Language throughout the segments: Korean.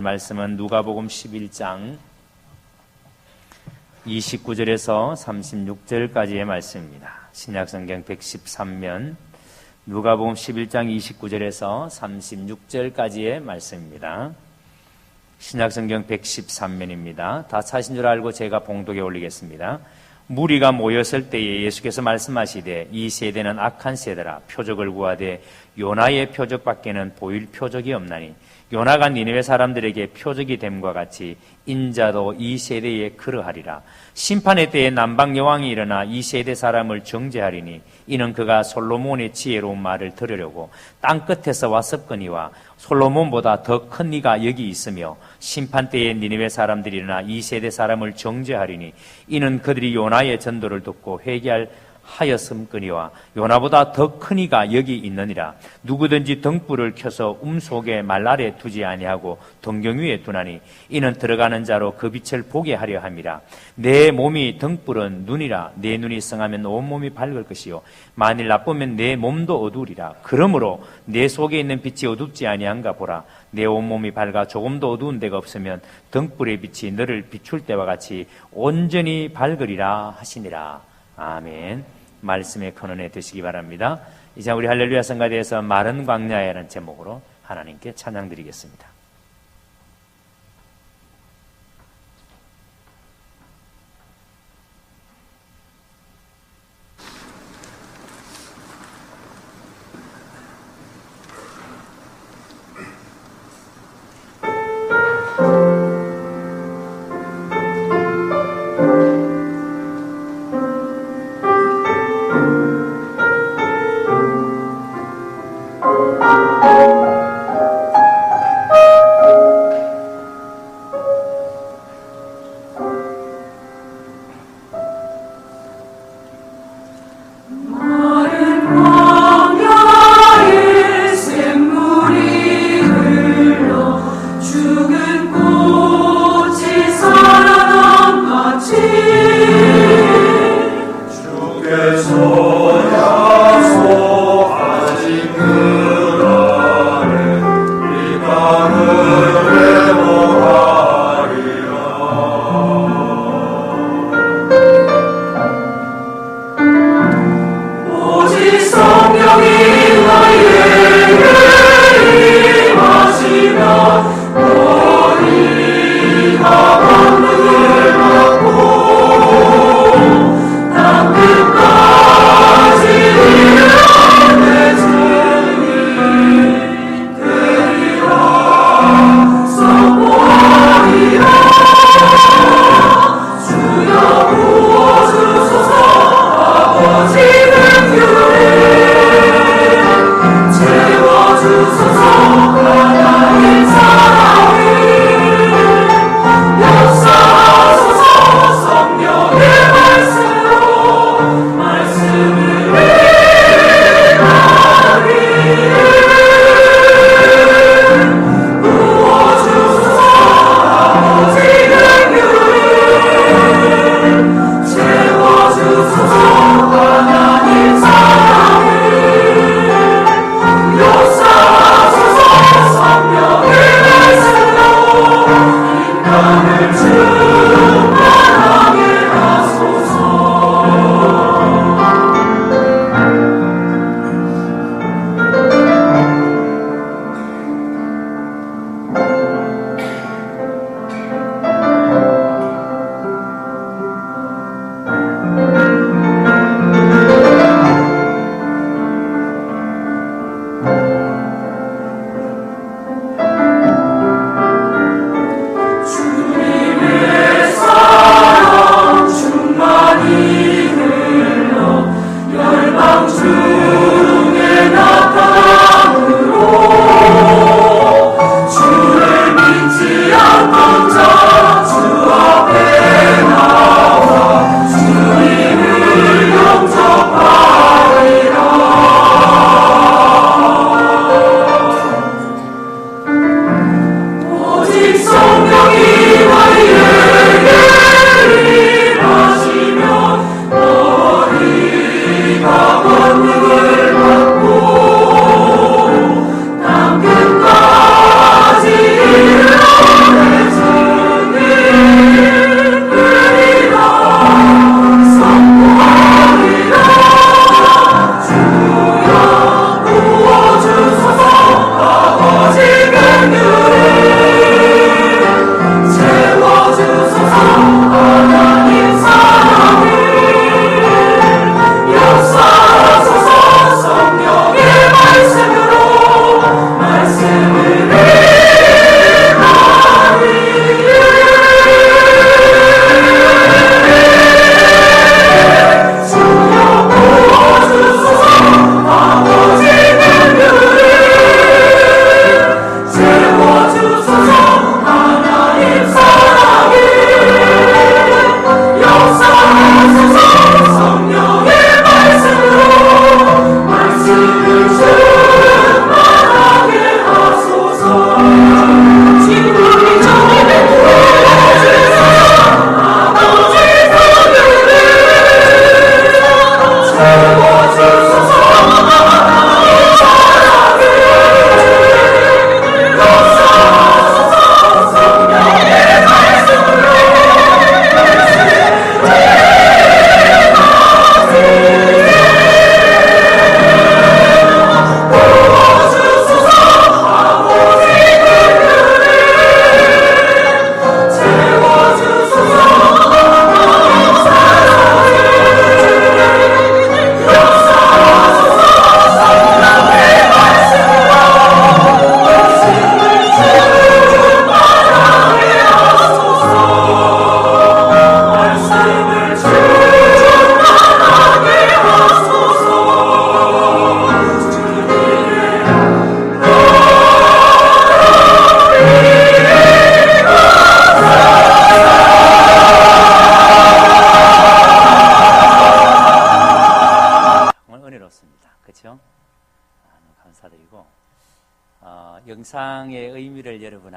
말씀은 누가복음 11장 29절에서 36절까지의 말씀입니다. 신약성경 113면 누가복음 11장 29절에서 36절까지의 말씀입니다. 신약성경 113면입니다. 다 찾으신 줄 알고 제가 봉독에 올리겠습니다. 무리가 모였을 때에 예수께서 말씀하시되 이 세대는 악한 세대라. 표적을 구하되 요나의 표적밖에는 보일 표적이 없나니 요나가 니느웨 사람들에게 표적이 됨과 같이 인자도 이 세대에 그러하리라. 심판의 때에 남방 여왕이 일어나 이 세대 사람을 정죄하리니 이는 그가 솔로몬의 지혜로운 말을 들으려고 땅 끝에서 왔었거니와 솔로몬보다 더 큰 이가 여기 있으며 심판 때에 니느웨 사람들이 일어나 이 세대 사람을 정죄하리니 이는 그들이 요나의 전도를 듣고 회개하였음거니와 요나보다 더 큰 이가 여기 있느니라. 누구든지 등불을 켜서 속에 말 아래 두지 아니하고 등경 위에 두나니 이는 들어가는 자로 그 빛을 보게 하려 함이라. 내 몸이 등불은 눈이라. 내 눈이 성하면 온 몸이 밝을 것이요 만일 나쁘면 내 몸도 어두우리라. 그러므로 내 속에 있는 빛이 어둡지 아니한가 보라. 내 온몸이 밝아 조금도 어두운 데가 없으면 등불의 빛이 너를 비출 때와 같이 온전히 밝으리라 하시니라. 아멘. 말씀의 근원에 드시기 바랍니다. 이제 우리 할렐루야 성가대에서 마른 광야에라는 제목으로 하나님께 찬양 드리겠습니다.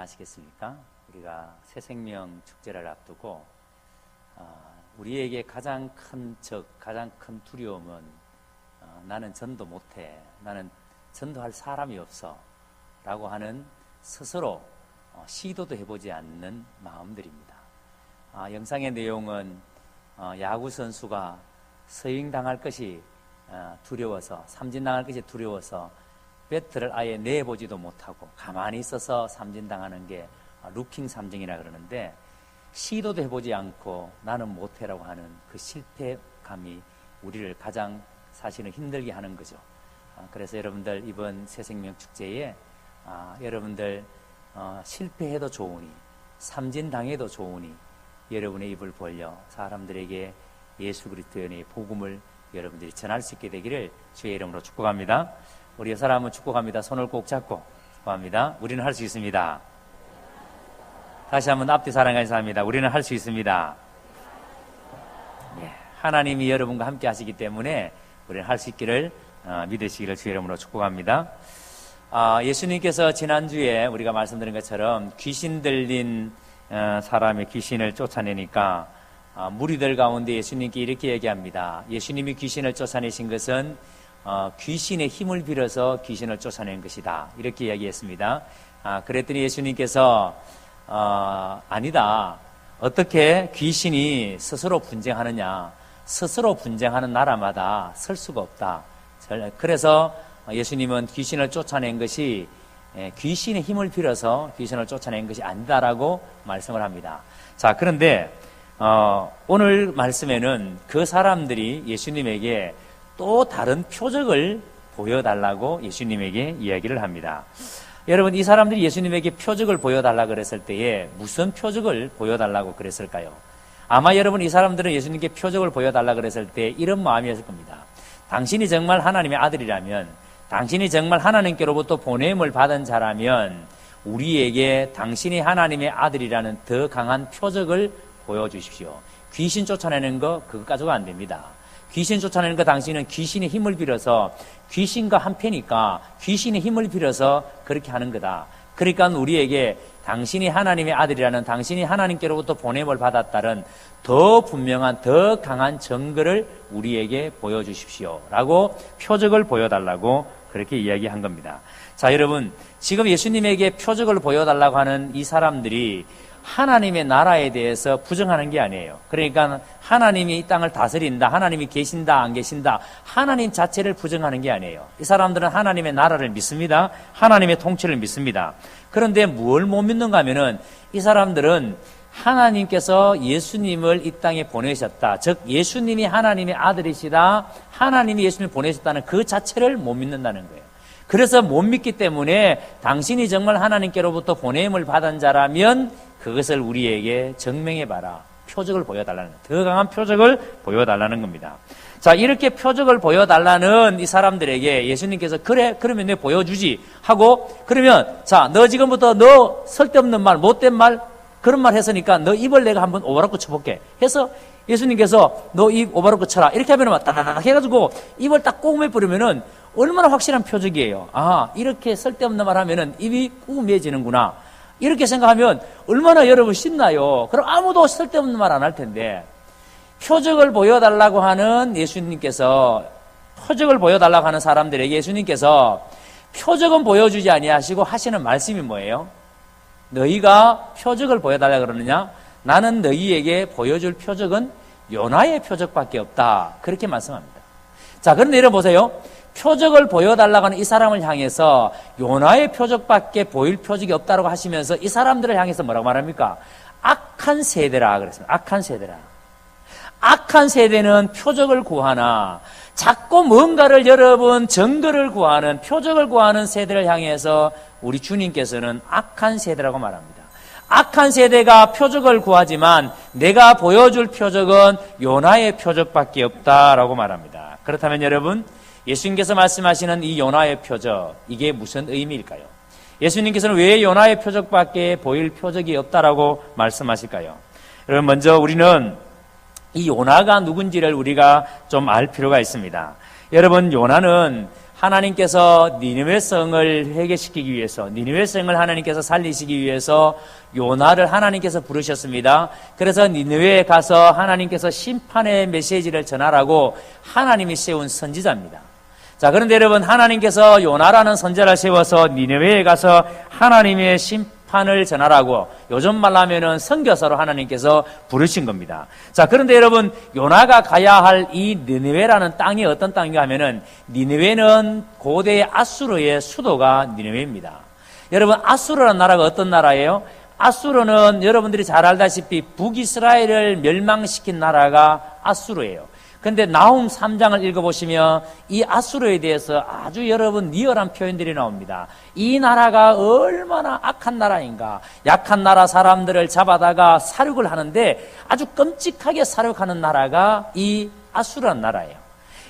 아시겠습니까? 우리가 새생명 축제를 앞두고 우리에게 가장 큰 가장 큰 두려움은 나는 전도 못해, 나는 전도할 사람이 없어 라고 하는 스스로 시도도 해보지 않는 마음들입니다. 영상의 내용은 야구 선수가 서윙당할 것이 두려워서, 삼진당할 것이 두려워서 배트를 아예 내보지도 못하고 가만히 있어서 삼진당하는 게 루킹 삼진이라 그러는데, 시도도 해보지 않고 나는 못해라고 하는 그 실패감이 우리를 가장 사실은 힘들게 하는 거죠. 그래서 여러분들 이번 새생명 축제에 여러분들 실패해도 좋으니, 삼진당해도 좋으니 여러분의 입을 벌려 사람들에게 예수 그리스도의 복음을 여러분들이 전할 수 있게 되기를 주의 이름으로 축복합니다. 우리 여사람 한번 축복합니다. 손을 꼭 잡고 축복합니다. 우리는 할 수 있습니다. 다시 한번 앞뒤 사랑하는 사람입니다. 우리는 할 수 있습니다. 하나님이 여러분과 함께 하시기 때문에 우리는 할 수 있기를 믿으시기를 주의 이름으로 축복합니다. 예수님께서 지난주에 우리가 말씀드린 것처럼 귀신 들린 사람의 귀신을 쫓아내니까 무리들 가운데 예수님께 이렇게 얘기합니다. 예수님이 귀신을 쫓아내신 것은 귀신의 힘을 빌어서 귀신을 쫓아낸 것이다, 이렇게 이야기했습니다. 그랬더니 예수님께서 아니다, 어떻게 귀신이 스스로 분쟁하느냐, 스스로 분쟁하는 나라마다 설 수가 없다. 그래서 예수님은 귀신을 쫓아낸 것이 귀신의 힘을 빌어서 귀신을 쫓아낸 것이 아니다라고 말씀을 합니다. 자, 그런데 오늘 말씀에는 그 사람들이 예수님에게 또 다른 표적을 보여달라고 예수님에게 이야기를 합니다. 여러분, 이 사람들이 예수님에게 표적을 보여달라고 그랬을 때에 무슨 표적을 보여달라고 그랬을까요? 아마 여러분, 이 사람들은 예수님께 표적을 보여달라고 그랬을 때 이런 마음이었을 겁니다. 당신이 정말 하나님의 아들이라면, 당신이 정말 하나님께로부터 보냄을 받은 자라면 우리에게 당신이 하나님의 아들이라는 더 강한 표적을 보여주십시오. 귀신 쫓아내는 거 그거 가지고 안 됩니다. 귀신 쫓아내는 거 당신은 귀신의 힘을 빌어서, 귀신과 한패니까 귀신의 힘을 빌어서 그렇게 하는 거다. 그러니까 우리에게 당신이 하나님의 아들이라는, 당신이 하나님께로부터 보냄을 받았다는 더 분명한, 더 강한 증거를 우리에게 보여주십시오 라고 표적을 보여달라고 그렇게 이야기한 겁니다. 자, 여러분, 지금 예수님에게 표적을 보여달라고 하는 이 사람들이 하나님의 나라에 대해서 부정하는 게 아니에요. 그러니까 하나님이 이 땅을 다스린다, 하나님이 계신다 안 계신다, 하나님 자체를 부정하는 게 아니에요. 이 사람들은 하나님의 나라를 믿습니다. 하나님의 통치를 믿습니다. 그런데 뭘 못 믿는가 하면은, 이 사람들은 하나님께서 예수님을 이 땅에 보내셨다, 즉 예수님이 하나님의 아들이시다, 하나님이 예수님을 보내셨다는 그 자체를 못 믿는다는 거예요. 그래서 못 믿기 때문에 당신이 정말 하나님께로부터 보냄을 받은 자라면 그것을 우리에게 증명해봐라, 표적을 보여달라는, 더 강한 표적을 보여달라는 겁니다. 자, 이렇게 표적을 보여달라는 이 사람들에게 예수님께서 그래, 그러면 내가 보여주지 하고, 그러면 자, 너 지금부터 너 쓸데없는 말, 못된 말, 그런 말 했으니까 너 입을 내가 한번 오바라고 쳐볼게 해서 예수님께서 너 입 오바라고 쳐라, 이렇게 하면 막 따다닥 해가지고 입을 딱 꼬매버리면은 얼마나 확실한 표적이에요. 이렇게 쓸데없는 말 하면은 입이 꾸매지는구나, 이렇게 생각하면 얼마나 여러분 신나요. 그럼 아무도 쓸데없는 말 안 할 텐데, 표적을 보여달라고 하는 예수님께서, 표적을 보여달라고 하는 사람들에게 예수님께서 표적은 보여주지 아니하시고 하시는 말씀이 뭐예요? 너희가 표적을 보여달라고 그러느냐? 나는 너희에게 보여줄 표적은 요나의 표적밖에 없다, 그렇게 말씀합니다. 자, 그런데 여러분 보세요. 표적을 보여달라고 하는 이 사람을 향해서 요나의 표적밖에 보일 표적이 없다고 하시면서 이 사람들을 향해서 뭐라고 말합니까? 악한 세대라 그랬습니다. 악한 세대라. 악한 세대는 표적을 구하나 자꾸 뭔가를, 여러분, 증거를 구하는, 표적을 구하는 세대를 향해서 우리 주님께서는 악한 세대라고 말합니다. 악한 세대가 표적을 구하지만 내가 보여줄 표적은 요나의 표적밖에 없다라고 말합니다. 그렇다면 여러분, 예수님께서 말씀하시는 이 요나의 표적, 이게 무슨 의미일까요? 예수님께서는 왜 요나의 표적밖에 보일 표적이 없다라고 말씀하실까요? 여러분, 먼저 우리는 이 요나가 누군지를 우리가 좀 알 필요가 있습니다. 여러분, 요나는 하나님께서 니느웨 성을 회개시키기 위해서, 니느웨 성을 하나님께서 살리시기 위해서 요나를 하나님께서 부르셨습니다. 그래서 니느웨에 가서 하나님께서 심판의 메시지를 전하라고 하나님이 세운 선지자입니다. 자, 그런데 여러분, 하나님께서 요나라는 선지자를 세워서 니느웨에 가서 하나님의 심판을 전하라고, 요즘 말로 하면은 선교사로 하나님께서 부르신 겁니다. 자, 그런데 여러분, 요나가 가야 할 이 니느웨라는 땅이 어떤 땅인가 하면은, 니느웨는 고대 아수르의 수도가 니느웨입니다. 여러분, 아수르라는 나라가 어떤 나라예요? 아수르는 여러분들이 잘 알다시피 북이스라엘을 멸망시킨 나라가 아수르예요. 근데 나훔 3장을 읽어보시면 이 아수르에 대해서 아주 여러분 리얼한 표현들이 나옵니다. 이 나라가 얼마나 악한 나라인가. 약한 나라 사람들을 잡아다가 살육을 하는데 아주 끔찍하게 살육하는 나라가 이 아수르라는 나라예요.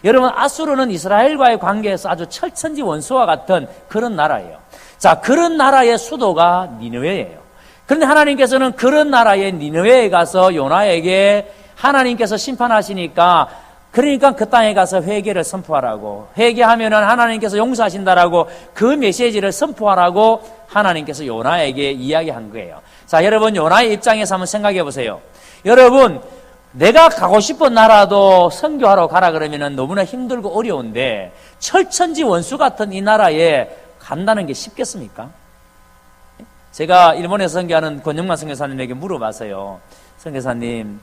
여러분, 아수르는 이스라엘과의 관계에서 아주 철천지 원수와 같은 그런 나라예요. 자, 그런 나라의 수도가 니느웨예요. 그런데 하나님께서는 그런 나라의 니느웨에 가서 요나에게 하나님께서 심판하시니까, 그러니까 그 땅에 가서 회개를 선포하라고, 회개하면은 하나님께서 용서하신다라고 그 메시지를 선포하라고 하나님께서 요나에게 이야기한 거예요. 자, 여러분, 요나의 입장에서 한번 생각해 보세요. 여러분, 내가 가고 싶은 나라도 선교하러 가라 그러면은 너무나 힘들고 어려운데 철천지 원수 같은 이 나라에 간다는 게 쉽겠습니까? 제가 일본에서 선교하는 권영만 선교사님에게 물어봤어요. 선교사님,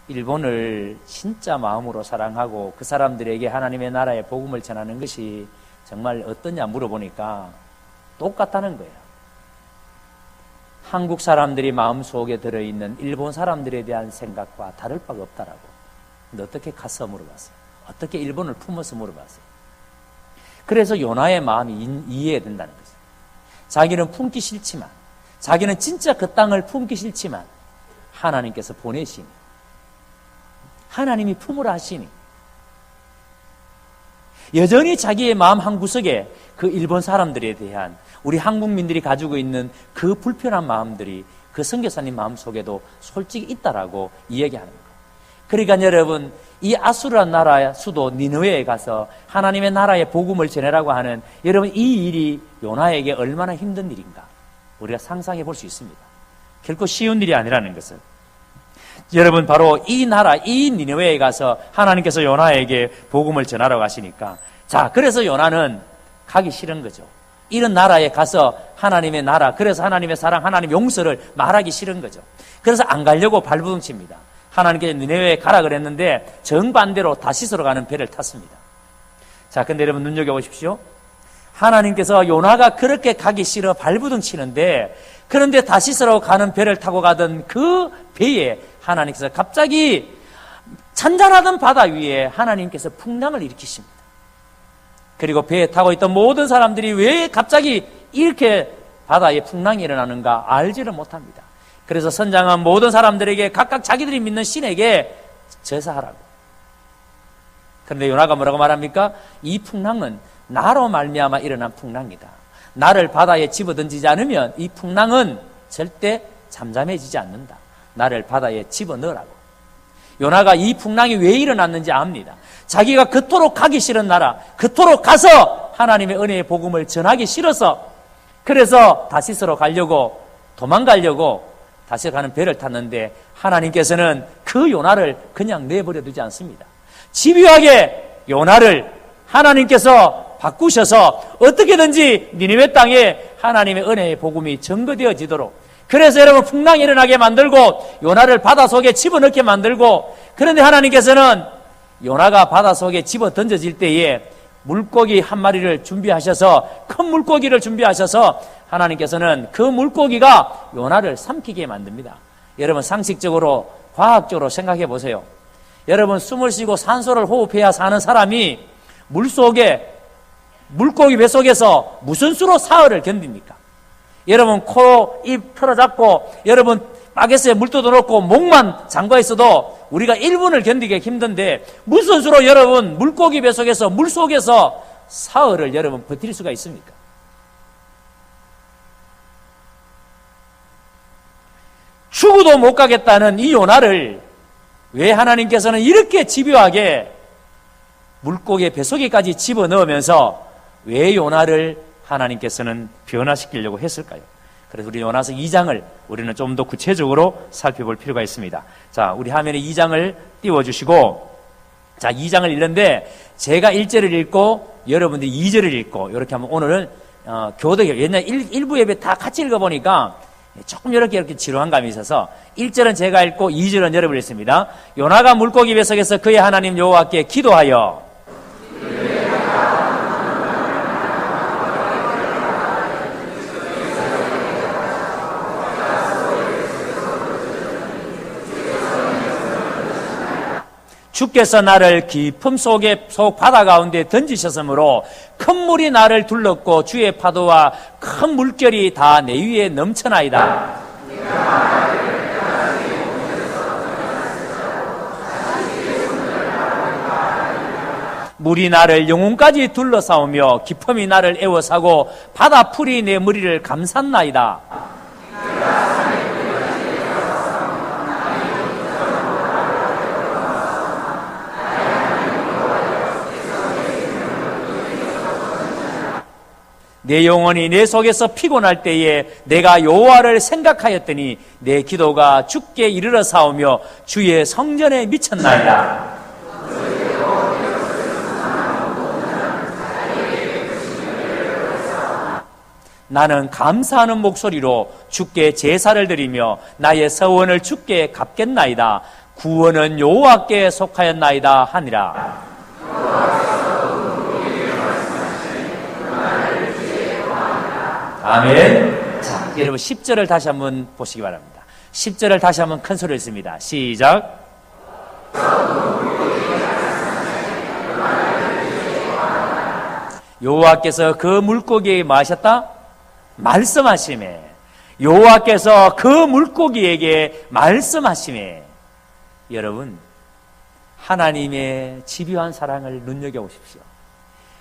일본을 진짜 마음으로 사랑하고 그 사람들에게 하나님의 나라의 복음을 전하는 것이 정말 어떠냐 물어보니까 똑같다는 거예요. 한국 사람들이 마음속에 들어있는 일본 사람들에 대한 생각과 다를 바가 없다라고. 근데 어떻게 가서 물어봤어요? 어떻게 일본을 품어서 물어봤어요? 그래서 요나의 마음이 이해해야 된다는 거죠. 자기는 품기 싫지만, 자기는 진짜 그 땅을 품기 싫지만 하나님께서 보내시니, 하나님이 품으라 하시니, 여전히 자기의 마음 한구석에 그 일본 사람들에 대한, 우리 한국민들이 가지고 있는 그 불편한 마음들이 그 선교사님 마음속에도 솔직히 있다라고 이야기하는 거예요. 그러니까 여러분, 이 아수르라는 나라의 수도 니느웨에 가서 하나님의 나라의 복음을 전하라고 하는, 여러분, 이 일이 요나에게 얼마나 힘든 일인가 우리가 상상해 볼 수 있습니다. 결코 쉬운 일이 아니라는 것을. 여러분, 바로 이 나라, 이 니느웨에 가서 하나님께서 요나에게 복음을 전하라고 하시니까, 자, 그래서 요나는 가기 싫은 거죠. 이런 나라에 가서 하나님의 나라, 그래서 하나님의 사랑, 하나님 용서를 말하기 싫은 거죠. 그래서 안 가려고 발부둥칩니다. 하나님께서 니느웨에 가라 그랬는데 정반대로 다시스로 가는 배를 탔습니다. 자, 근데 여러분 눈여겨보십시오. 하나님께서 요나가 그렇게 가기 싫어 발부둥치는데, 그런데 다시스로 가는 배를 타고 가던 그 배에 하나님께서 갑자기 잔잔하던 바다 위에 하나님께서 풍랑을 일으키십니다. 그리고 배에 타고 있던 모든 사람들이 왜 갑자기 이렇게 바다에 풍랑이 일어나는가 알지를 못합니다. 그래서 선장은 모든 사람들에게 각각 자기들이 믿는 신에게 제사하라고. 그런데 요나가 뭐라고 말합니까? 이 풍랑은 나로 말미암아 일어난 풍랑이다. 나를 바다에 집어던지지 않으면 이 풍랑은 절대 잠잠해지지 않는다. 나를 바다에 집어넣으라고. 요나가 이 풍랑이 왜 일어났는지 압니다. 자기가 그토록 가기 싫은 나라, 그토록 가서 하나님의 은혜의 복음을 전하기 싫어서, 그래서 다시스로 가려고, 도망가려고 다시 가는 배를 탔는데, 하나님께서는 그 요나를 그냥 내버려 두지 않습니다. 집요하게 요나를 하나님께서 바꾸셔서 어떻게든지 니느웨 땅에 하나님의 은혜의 복음이 증거되어지도록, 그래서 여러분 풍랑이 일어나게 만들고 요나를 바다 속에 집어넣게 만들고, 그런데 하나님께서는 요나가 바다 속에 집어 던져질 때에 물고기 한 마리를 준비하셔서, 큰 물고기를 준비하셔서 하나님께서는 그 물고기가 요나를 삼키게 만듭니다. 여러분 상식적으로, 과학적으로 생각해 보세요. 여러분 숨을 쉬고 산소를 호흡해야 사는 사람이 물속에, 물고기 뱃속에서 무슨 수로 사흘을 견딥니까? 여러분 코, 입 틀어잡고 여러분 바게스에 물도 넣고 목만 잠가 있어도 우리가 1분을 견디기 힘든데, 무슨 수로 여러분 물고기 뱃속에서, 물속에서 사흘을 여러분 버틸 수가 있습니까? 죽어도 못 가겠다는 이 요나를 왜 하나님께서는 이렇게 집요하게 물고기 뱃속에까지 집어넣으면서 왜 요나를 하나님께서는 변화시키려고 했을까요? 그래서 우리 요나서 2장을 우리는 좀 더 구체적으로 살펴볼 필요가 있습니다. 자, 우리 화면에 2장을 띄워주시고, 자, 2장을 읽는데 제가 1절을 읽고 여러분들이 2절을 읽고 이렇게 하면 오늘은 교독이에요. 옛날 1부 예배 다 같이 읽어보니까 조금 이렇게 지루한 감이 있어서 1절은 제가 읽고 2절은 여러분이 읽습니다. 요나가 물고기 뱃속에서 그의 하나님 여호와께 기도하여 주께서 나를 깊음 속 바다 가운데 던지셨으므로 큰 물이 나를 둘렀고 주의 파도와 큰 물결이 다 내 위에 넘쳐나이다. 물이 나를 영혼까지 둘러싸우며 깊음이 나를 에워싸고 바다 풀이 내 머리를 감쌌나이다. 내 영혼이 내 속에서 피곤할 때에 내가 여호와를 생각하였더니 내 기도가 주께 이르러 사오며 주의 성전에 미쳤나이다. 나는 감사하는 목소리로 주께 제사를 드리며 나의 서원을 주께 갚겠나이다. 구원은 여호와께 속하였나이다 하니라. 아멘. 자, 여러분 10절을 다시 한번 보시기 바랍니다. 10절을 다시 한번 큰 소리를 씁니다. 시작. 여호와께서 그 물고기에게 뭐 하셨다? 말씀하시매. 여호와께서 그 물고기에게 말씀하시매. 여러분, 하나님의 집요한 사랑을 눈여겨보십시오.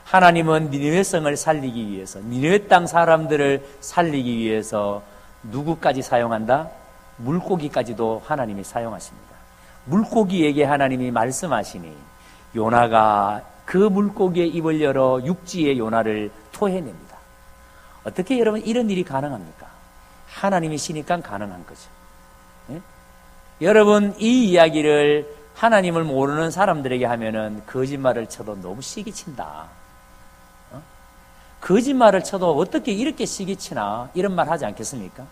하나님은 니느웨 성을 살리기 위해서, 니느웨 땅 사람들을 살리기 위해서 누구까지 사용한다? 물고기까지도 하나님이 사용하십니다. 물고기에게 하나님이 말씀하시니 요나가 그 물고기의 입을 열어 육지의 요나를 토해냅니다. 어떻게 여러분 이런 일이 가능합니까? 하나님이시니까 가능한 거죠. 네? 여러분 이 이야기를 하나님을 모르는 사람들에게 하면은 거짓말을 쳐도 너무 시기친다. 거짓말을 쳐도 어떻게 이렇게 시기치나 이런 말 하지 않겠습니까?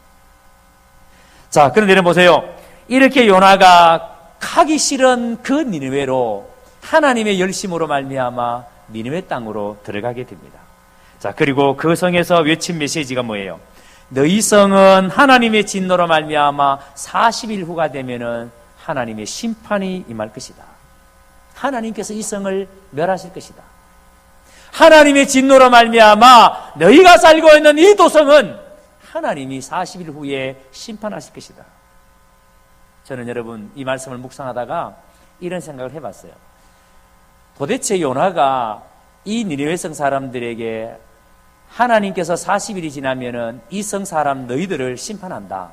자, 그런데 여러분 보세요. 이렇게 요나가 가기 싫은 그 니느웨로 하나님의 열심으로 말미암아 니느웨 땅으로 들어가게 됩니다. 자, 그리고 그 성에서 외친 메시지가 뭐예요? 너희 성은 하나님의 진노로 말미암아 40일 후가 되면은 하나님의 심판이 임할 것이다. 하나님께서 이 성을 멸하실 것이다. 하나님의 진노로 말미암아 너희가 살고 있는 이 도성은 하나님이 40일 후에 심판하실 것이다. 저는 여러분 이 말씀을 묵상하다가 이런 생각을 해봤어요. 도대체 요나가 이 니느웨 성 사람들에게 하나님께서 40일이 지나면은 이 성 사람 너희들을 심판한다.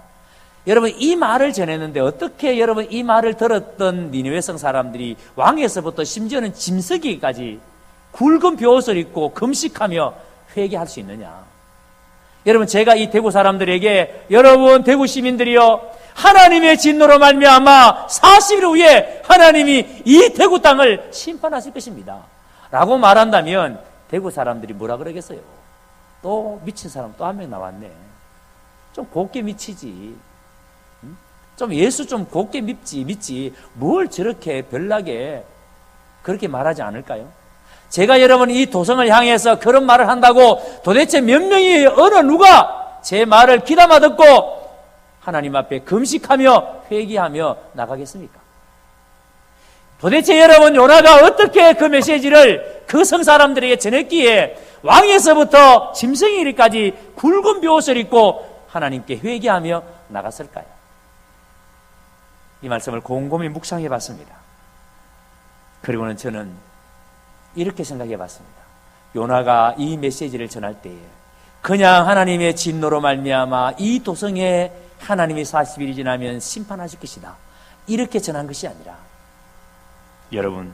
여러분 이 말을 전했는데 어떻게 여러분 이 말을 들었던 니느웨 성 사람들이 왕에서부터 심지어는 짐승기까지 굵은 벼옷을 입고 금식하며 회개할 수 있느냐? 여러분 제가 이 대구 사람들에게 여러분 대구 시민들이여 하나님의 진노로 말미암아 40일 후에 하나님이 이 대구 땅을 심판하실 것입니다 라고 말한다면 대구 사람들이 뭐라 그러겠어요? 또 미친 사람 또 한 명 나왔네. 좀 곱게 미치지. 좀 예수 좀 곱게 믿지 뭘 저렇게 별나게 그렇게 말하지 않을까요? 제가 여러분 이 도성을 향해서 그런 말을 한다고 도대체 몇 명이 어느 누가 제 말을 귀담아 듣고 하나님 앞에 금식하며 회개하며 나가겠습니까? 도대체 여러분 요나가 어떻게 그 메시지를 그 성 사람들에게 전했기에 왕에서부터 짐승이리까지 굵은 벼옷을 입고 하나님께 회개하며 나갔을까요? 이 말씀을 곰곰이 묵상해 봤습니다. 그리고는 저는 이렇게 생각해 봤습니다. 요나가 이 메시지를 전할 때에 그냥 하나님의 진노로 말미암아 이 도성에 하나님이 40일이 지나면 심판하실 것이다 이렇게 전한 것이 아니라 여러분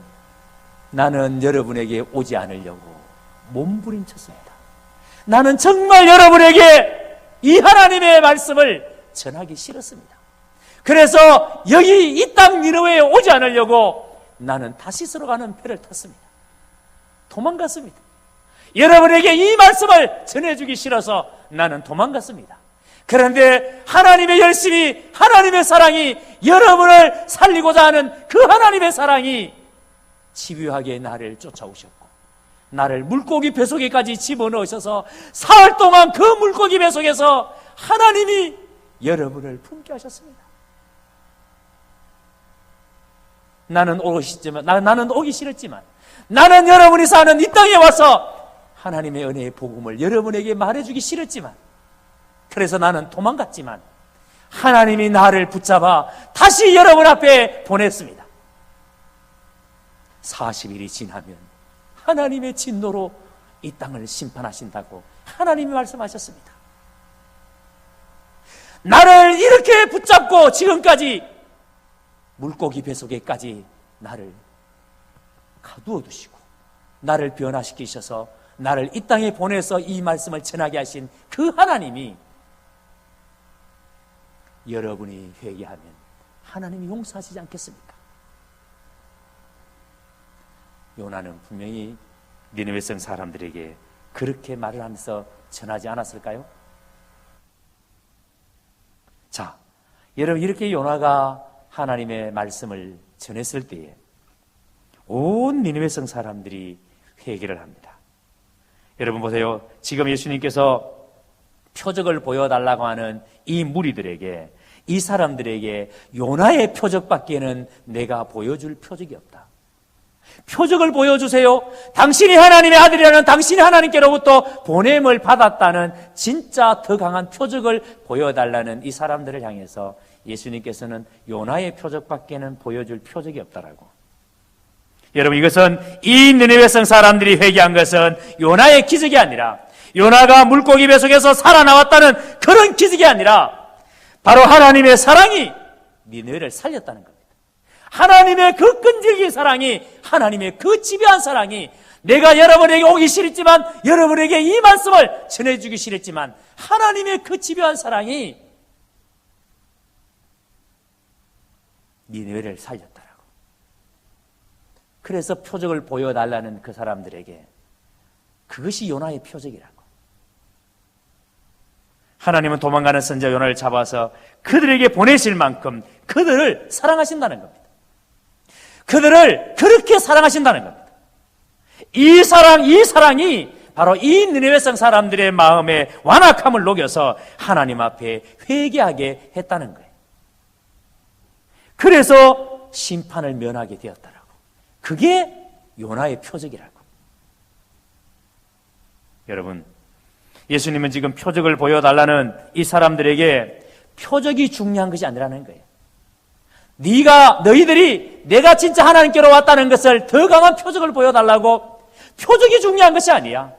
나는 여러분에게 오지 않으려고 몸부림쳤습니다. 나는 정말 여러분에게 이 하나님의 말씀을 전하기 싫었습니다. 그래서 여기 이 땅 니느웨에 오지 않으려고 나는 다시스로 가는 배를 탔습니다. 도망갔습니다. 여러분에게 이 말씀을 전해주기 싫어서 나는 도망갔습니다. 그런데 하나님의 열심이, 하나님의 사랑이, 여러분을 살리고자 하는 그 하나님의 사랑이 집요하게 나를 쫓아오셨고 나를 물고기 뱃속에까지 집어넣으셔서 사흘 동안 그 물고기 뱃속에서 하나님이 여러분을 품게 하셨습니다. 나는 오기 싫었지만, 나는 여러분이 사는 이 땅에 와서 하나님의 은혜의 복음을 여러분에게 말해주기 싫었지만, 그래서 나는 도망갔지만 하나님이 나를 붙잡아 다시 여러분 앞에 보냈습니다. 40일이 지나면 하나님의 진노로 이 땅을 심판하신다고 하나님이 말씀하셨습니다. 나를 이렇게 붙잡고 지금까지 물고기 뱃속에까지 나를 가두어 두시고 나를 변화시키셔서 나를 이 땅에 보내서 이 말씀을 전하게 하신 그 하나님이 여러분이 회개하면 하나님이 용서하시지 않겠습니까? 요나는 분명히 니느웨 성 사람들에게 그렇게 말을 하면서 전하지 않았을까요? 자, 여러분, 이렇게 요나가 하나님의 말씀을 전했을 때에 온 니느웨 성 사람들이 회개를 합니다. 여러분 보세요. 지금 예수님께서 표적을 보여달라고 하는 이 무리들에게, 이 사람들에게 요나의 표적밖에는 내가 보여줄 표적이 없다. 표적을 보여주세요. 당신이 하나님의 아들이라는 당신이 하나님께로부터 보냄을 받았다는 진짜 더 강한 표적을 보여달라는 이 사람들을 향해서 예수님께서는 요나의 표적밖에는 보여줄 표적이 없다라고. 여러분, 이것은 이 니느웨 성 사람들이 회개한 것은 요나의 기적이 아니라, 요나가 물고기 뱃속에서 살아나왔다는 그런 기적이 아니라 바로 하나님의 사랑이 니느웨를 살렸다는 겁니다. 하나님의 그 끈질긴 사랑이, 하나님의 그 집요한 사랑이, 내가 여러분에게 오기 싫었지만, 여러분에게 이 말씀을 전해주기 싫었지만, 하나님의 그 집요한 사랑이 니느웨를 살렸다라고. 그래서 표적을 보여달라는 그 사람들에게 그것이 요나의 표적이라고. 하나님은 도망가는 선자 요나를 잡아서 그들에게 보내실 만큼 그들을 사랑하신다는 겁니다. 그들을 그렇게 사랑하신다는 겁니다. 이 사랑이 바로 이 니느웨 성 사람들의 마음에 완악함을 녹여서 하나님 앞에 회개하게 했다는 거예요. 그래서 심판을 면하게 되었다라고. 그게 요나의 표적이라고. 여러분, 예수님은 지금 표적을 보여달라는 이 사람들에게 표적이 중요한 것이 아니라는 거예요. 너희들이 내가 진짜 하나님께로 왔다는 것을 더 강한 표적을 보여달라고. 표적이 중요한 것이 아니야.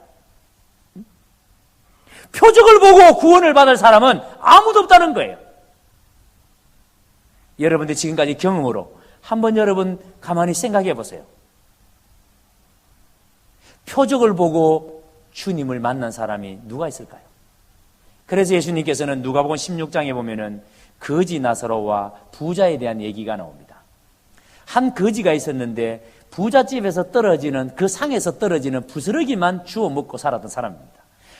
표적을 보고 구원을 받을 사람은 아무도 없다는 거예요. 여러분들 지금까지 경험으로 한번 여러분 가만히 생각해 보세요. 표적을 보고 주님을 만난 사람이 누가 있을까요? 그래서 예수님께서는 누가복음 16장에 보면은 거지 나사로와 부자에 대한 얘기가 나옵니다. 한 거지가 있었는데 부잣집에서 떨어지는, 그 상에서 떨어지는 부스러기만 주워 먹고 살았던 사람입니다.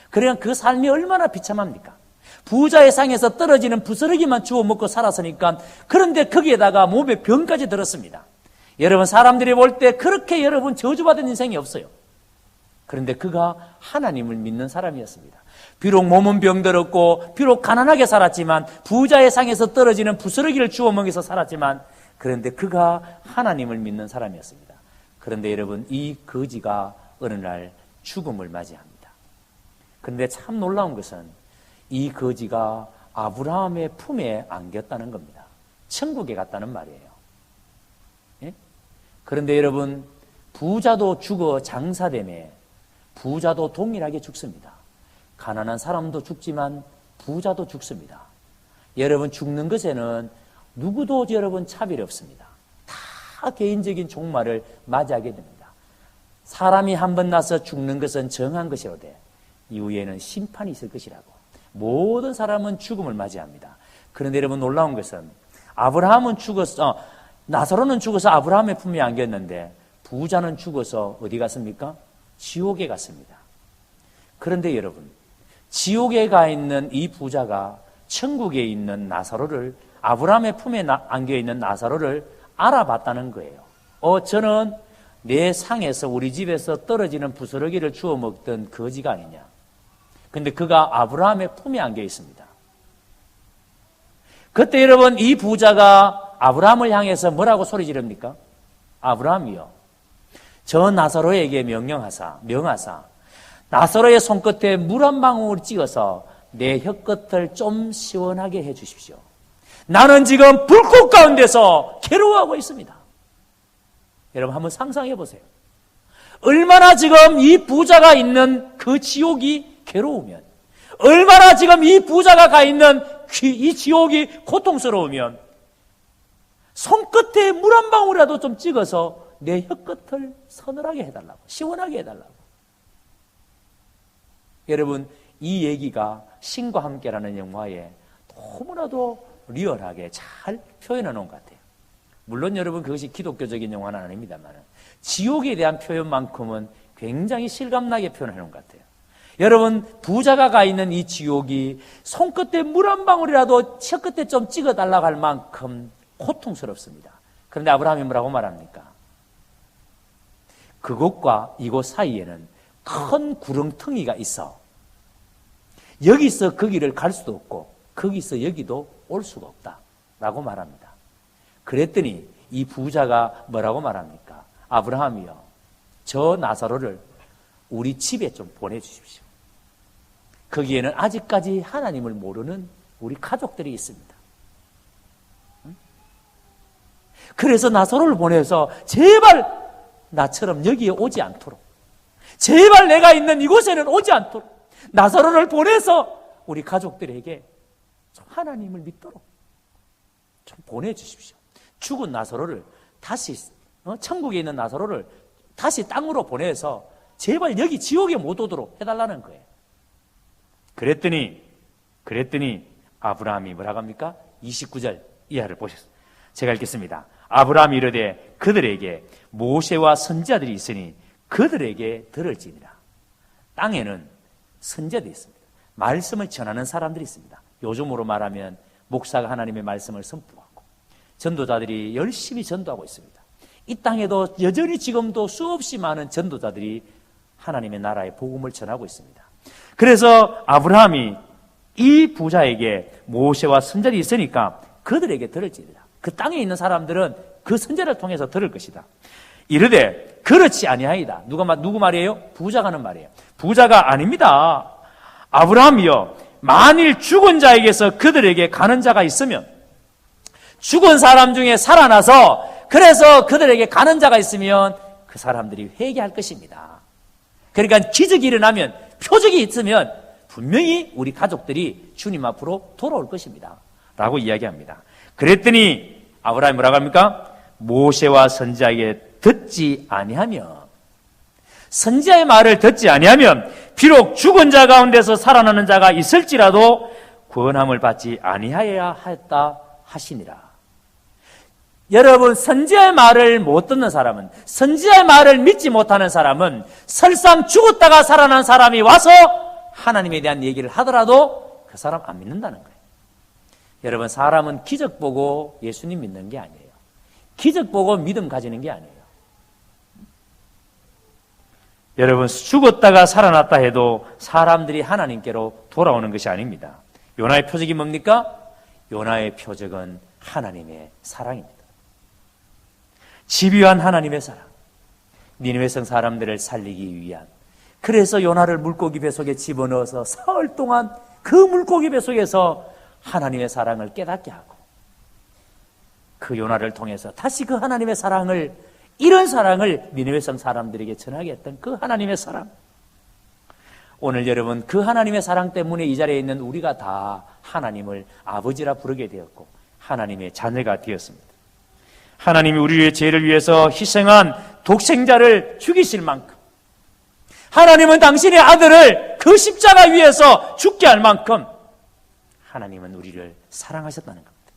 그러니까 그 삶이 얼마나 비참합니까? 부자의 상에서 떨어지는 부스러기만 주워 먹고 살았으니까. 그런데 거기에다가 몸에 병까지 들었습니다. 여러분, 사람들이 볼 때 그렇게 여러분 저주받은 인생이 없어요. 그런데 그가 하나님을 믿는 사람이었습니다. 비록 몸은 병들었고 비록 가난하게 살았지만, 부자의 상에서 떨어지는 부스러기를 주워 먹여서 살았지만, 그런데 그가 하나님을 믿는 사람이었습니다. 그런데 여러분, 이 거지가 어느 날 죽음을 맞이합니다. 그런데 참 놀라운 것은 이 거지가 아브라함의 품에 안겼다는 겁니다. 천국에 갔다는 말이에요. 예? 그런데 여러분, 부자도 죽어 장사되매 부자도 동일하게 죽습니다. 가난한 사람도 죽지만 부자도 죽습니다. 여러분, 죽는 것에는 누구도 여러분 차별이 없습니다. 다 개인적인 종말을 맞이하게 됩니다. 사람이 한 번 나서 죽는 것은 정한 것이로되 이후에는 심판이 있을 것이라고. 모든 사람은 죽음을 맞이합니다. 그런데 여러분 놀라운 것은 아브라함은 죽었어, 나사로는 죽어서 아브라함의 품에 안겼는데 부자는 죽어서 어디 갔습니까? 지옥에 갔습니다. 그런데 여러분, 지옥에 가 있는 이 부자가 천국에 있는 나사로를, 아브라함의 품에 안겨있는 나사로를 알아봤다는 거예요. 저는 내 상에서 우리 집에서 떨어지는 부스러기를 주워 먹던 거지가 아니냐. 근데 그가 아브라함의 품에 안겨 있습니다. 그때 여러분, 이 부자가 아브라함을 향해서 뭐라고 소리 지릅니까? 아브라함이요, 저 나사로에게 명하사 나사로의 손끝에 물 한 방울 찍어서 내 혀끝을 좀 시원하게 해 주십시오. 나는 지금 불꽃 가운데서 괴로워하고 있습니다. 여러분 한번 상상해 보세요. 얼마나 지금 이 부자가 있는 그 지옥이 괴로우면, 얼마나 지금 이 부자가 가 있는 이 지옥이 고통스러우면 손끝에 물 한 방울이라도 좀 찍어서 내 혀끝을 서늘하게 해달라고, 시원하게 해달라고. 여러분, 이 얘기가 신과 함께라는 영화에 너무나도 리얼하게 잘 표현해 놓은 것 같아요. 물론 여러분 그것이 기독교적인 영화는 아닙니다만 지옥에 대한 표현만큼은 굉장히 실감나게 표현해 놓은 것 같아요. 여러분, 부자가 가 있는 이 지옥이 손끝에 물 한 방울이라도 혀끝에 좀 찍어달라고 할 만큼 고통스럽습니다. 그런데 아브라함이 뭐라고 말합니까? 그곳과 이곳 사이에는 큰 구렁텅이가 있어 여기서 거기를 갈 수도 없고 거기서 여기도 올 수가 없다 라고 말합니다. 그랬더니 이 부자가 뭐라고 말합니까? 아브라함이요, 저 나사로를 우리 집에 좀 보내주십시오. 거기에는 아직까지 하나님을 모르는 우리 가족들이 있습니다. 그래서 나사로를 보내서 제발 나처럼 여기에 오지 않도록, 제발 내가 있는 이곳에는 오지 않도록 나사로를 보내서 우리 가족들에게 좀 하나님을 믿도록 좀 보내주십시오. 죽은 나사로를 다시, 천국에 있는 나사로를 다시 땅으로 보내서 제발 여기 지옥에 못 오도록 해달라는 거예요. 그랬더니 아브라함이 뭐라고 합니까? 29절 이하를 보셨어요. 제가 읽겠습니다. 아브라함이 이르되 그들에게 모세와 선지자들이 있으니 그들에게 들을지니라. 땅에는 선지자들이 있습니다. 말씀을 전하는 사람들이 있습니다. 요즘으로 말하면 목사가 하나님의 말씀을 선포하고 전도자들이 열심히 전도하고 있습니다. 이 땅에도 여전히 지금도 수없이 많은 전도자들이 하나님의 나라의 복음을 전하고 있습니다. 그래서 아브라함이 이 부자에게 모세와 선지자들이 있으니까 그들에게 들을지니라. 그 땅에 있는 사람들은 그 선지자를 통해서 들을 것이다. 이르되 그렇지 아니하이다. 누구 말이에요? 부자가 하는 말이에요. 부자가 아닙니다. 아브라함이요, 만일 죽은 자에게서 그들에게 가는 자가 있으면, 죽은 사람 중에 살아나서 그래서 그들에게 가는 자가 있으면 그 사람들이 회개할 것입니다. 그러니까 기적이 일어나면, 표적이 있으면 분명히 우리 가족들이 주님 앞으로 돌아올 것입니다 라고 이야기합니다. 그랬더니 아브라함이 뭐라고 합니까? 모세와 선지자에게 듣지 아니하며, 선지자의 말을 듣지 아니하면 비록 죽은 자 가운데서 살아나는 자가 있을지라도 구원함을 받지 아니하여야 했다 하시니라. 여러분, 선지자의 말을 못 듣는 사람은, 선지자의 말을 믿지 못하는 사람은 설상 죽었다가 살아난 사람이 와서 하나님에 대한 얘기를 하더라도 그 사람 안 믿는다는 거예요. 여러분, 사람은 기적 보고 예수님 믿는 게 아니에요. 기적 보고 믿음 가지는 게 아니에요. 여러분, 죽었다가 살아났다 해도 사람들이 하나님께로 돌아오는 것이 아닙니다. 요나의 표적이 뭡니까? 요나의 표적은 하나님의 사랑입니다. 집요한 하나님의 사랑, 니느웨 성 사람들을 살리기 위한. 그래서 요나를 물고기 뱃속에 집어넣어서 사흘 동안 그 물고기 뱃속에서 하나님의 사랑을 깨닫게 하고, 그 요나를 통해서 다시 그 하나님의 사랑을, 이런 사랑을 니느웨 성 사람들에게 전하게 했던 그 하나님의 사랑. 오늘 여러분, 그 하나님의 사랑 때문에 이 자리에 있는 우리가 다 하나님을 아버지라 부르게 되었고 하나님의 자녀가 되었습니다. 하나님이 우리의 죄를 위해서 희생한 독생자를 죽이실 만큼 하나님은 당신의 아들을 그 십자가 위에서 죽게 할 만큼 하나님은 우리를 사랑하셨다는 겁니다.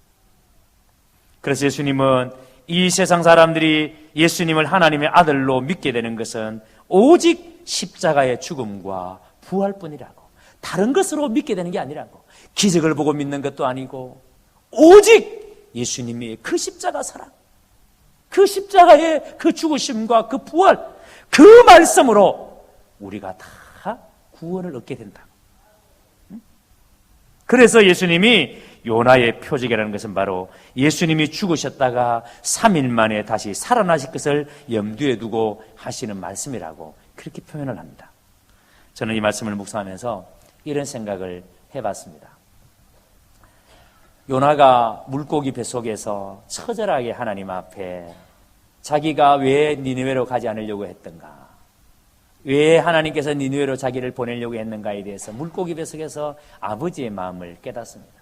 그래서 예수님은 이 세상 사람들이 예수님을 하나님의 아들로 믿게 되는 것은 오직 십자가의 죽음과 부활뿐이라고, 다른 것으로 믿게 되는 게 아니라고, 기적을 보고 믿는 것도 아니고 오직 예수님의 그 십자가 사랑, 그 십자가의 그 죽으심과 그 부활, 그 말씀으로 우리가 다 구원을 얻게 된다. 그래서 예수님이 요나의 표적이라는 것은 바로 예수님이 죽으셨다가 3일 만에 다시 살아나실 것을 염두에 두고 하시는 말씀이라고 그렇게 표현을 합니다. 저는 이 말씀을 묵상하면서 이런 생각을 해봤습니다. 요나가 물고기 뱃속에서 처절하게 하나님 앞에 자기가 왜 니느웨로 가지 않으려고 했던가, 왜 하나님께서 니느웨로 자기를 보내려고 했는가에 대해서 물고기 뱃속에서 아버지의 마음을 깨닫습니다.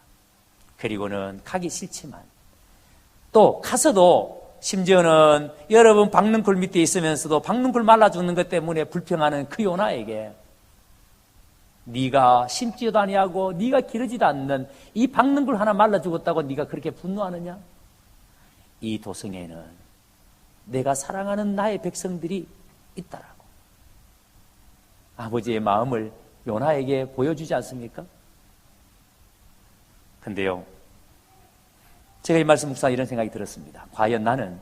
그리고는 가기 싫지만, 또 가서도 심지어는 여러분 박능굴 밑에 있으면서도 박능굴 말라 죽는 것 때문에 불평하는 그 요나에게 네가 심지도 아니하고 네가 기르지도 않는 이 박능굴 하나 말라 죽었다고 네가 그렇게 분노하느냐? 이 도성에는 내가 사랑하는 나의 백성들이 있다라고 아버지의 마음을 요나에게 보여주지 않습니까? 근데요, 제가 이 말씀 묵상하면서 이런 생각이 들었습니다. 과연 나는